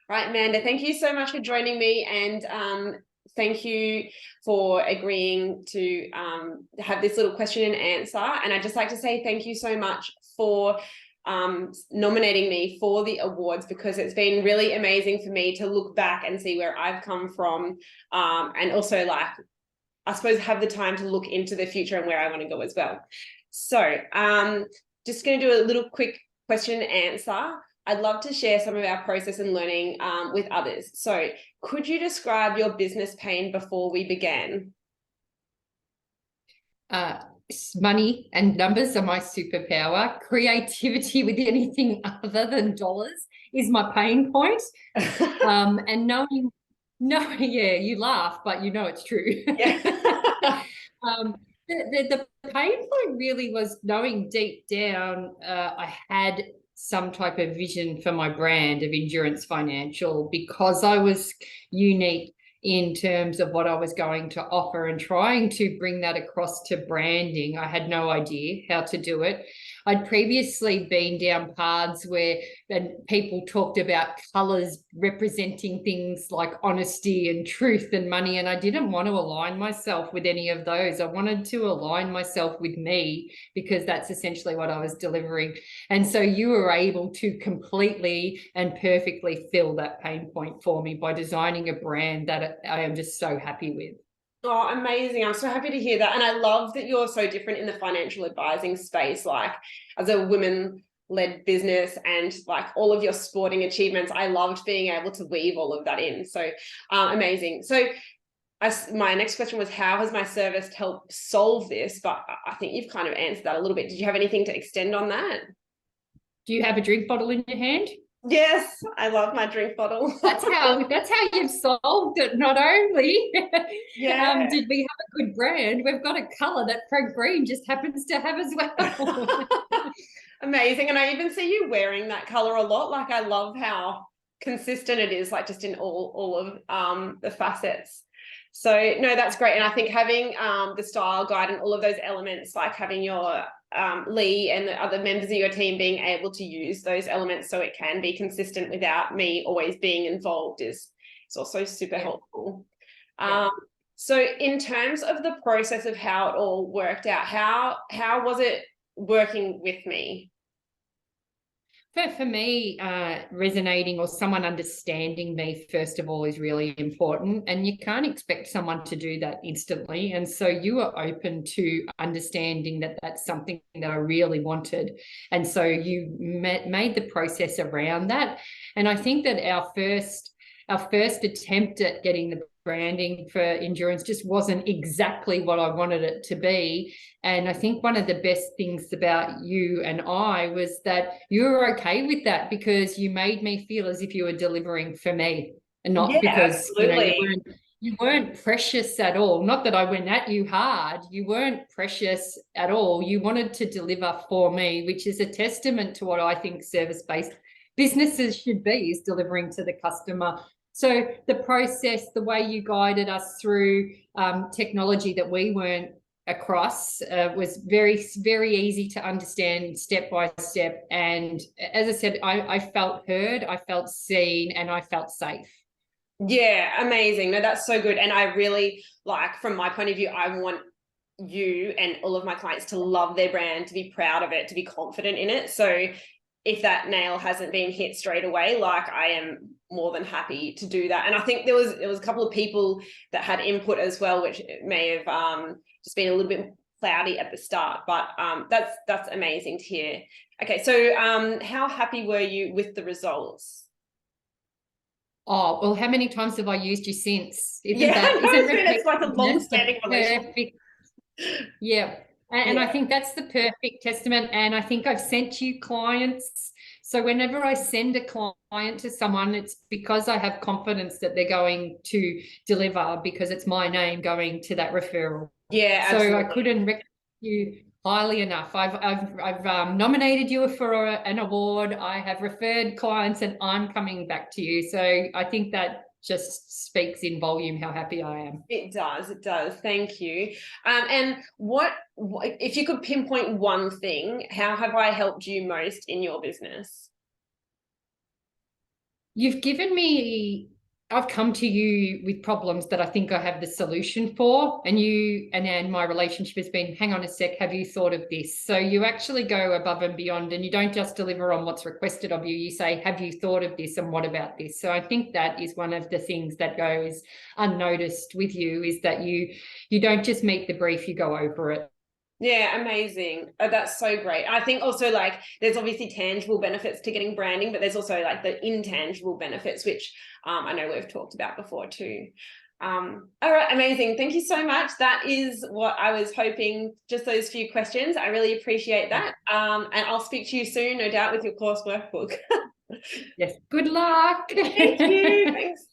Right, Amanda, thank you so much for joining me, and thank you for agreeing to have this little question and answer. And I'd just like to say thank you so much for nominating me for the awards, because it's been really amazing for me to look back and see where I've come from, and also, like, I suppose, have the time to look into the future and where I want to go as well. So just going to do a little quick question and answer. I'd love to share some of our process and learning with others. So could you describe your business pain before we began? Money and numbers are my superpower. Creativity with anything other than dollars is my pain point. And knowing, yeah, you laugh, but you know it's true. Yeah. The pain point really was knowing deep down I had some type of vision for my brand of Endurance Financial, because I was unique in terms of what I was going to offer, and trying to bring that across to branding. I had no idea how to do it. I'd previously been down paths where people talked about colors representing things like honesty and truth and money, and I didn't want to align myself with any of those. I wanted to align myself with me, because that's essentially what I was delivering. And so you were able to completely and perfectly fill that pain point for me by designing a brand that I am just so happy with. Oh, amazing. I'm so happy to hear that. And I love that you're so different in the financial advising space, like as a women-led business, and like all of your sporting achievements. I loved being able to weave all of that in. So amazing. So my next question was, how has my service helped solve this? But I think you've kind of answered that a little bit. Did you have anything to extend on that? Do you have a drink bottle in your hand? Yes, I love my drink bottle. That's how you've solved it. Not only did we have a good brand, we've got a color that Frank Green just happens to have as well. Amazing. And I even see you wearing that color a lot. Like, I love how consistent it is, like just in all of the facets. So no, that's great. And I think having the style guide and all of those elements, like having your Lee and the other members of your team being able to use those elements so it can be consistent without me always being involved, is also super helpful. So in terms of the process of how it all worked out, how was it working with me? For me, resonating or someone understanding me, first of all, is really important. And you can't expect someone to do that instantly. And so you are open to understanding that that's something that I really wanted. And so you made the process around that. And I think that our first attempt at getting the branding for Endurance just wasn't exactly what I wanted it to be. And I think one of the best things about you and I was that you were okay with that, because you made me feel as if you were delivering for me, and not because you weren't precious at all. Not that I went at you hard. You weren't precious at all. You wanted to deliver for me, which is a testament to what I think service-based businesses should be, is delivering to the customer. So the process, the way you guided us through technology that we weren't across was very, very easy to understand, step by step. And as I said, I felt heard, I felt seen, and I felt safe. Yeah, amazing. No, that's so good. And I really, like, from my point of view, I want you and all of my clients to love their brand, to be proud of it, to be confident in it. So if that nail hasn't been hit straight away, like, I am more than happy to do that. And I think there was a couple of people that had input as well, which may have just been a little bit cloudy at the start, but that's amazing to hear. Okay, so how happy were you with the results? Oh, well, how many times have I used you since? It's like a long-standing relationship. Yeah. And I think that's the perfect testament. And I think I've sent you clients. So whenever I send a client to someone, it's because I have confidence that they're going to deliver, because it's my name going to that referral. Yeah, absolutely. So I couldn't recommend you highly enough. I've nominated you for an award. I have referred clients, and I'm coming back to you. So I think that just speaks in volume how happy I am. It does. Thank you. And what if you could pinpoint one thing, how have I helped you most in your business? you've given me, I've come to you with problems that I think I have the solution for, and my relationship has been, hang on a sec, have you thought of this? So you actually go above and beyond, and you don't just deliver on what's requested of you. You say, have you thought of this, and what about this? So I think that is one of the things that goes unnoticed with you, is that you don't just meet the brief, you go over it. Yeah, amazing. That's so great. I think also, like, there's obviously tangible benefits to getting branding, but there's also like the intangible benefits, which I know we've talked about before too. All right, amazing. Thank you so much. That is what I was hoping, just those few questions. I really appreciate that. And I'll speak to you soon, no doubt, with your course workbook. Yes. Good luck. Thank you. Thanks.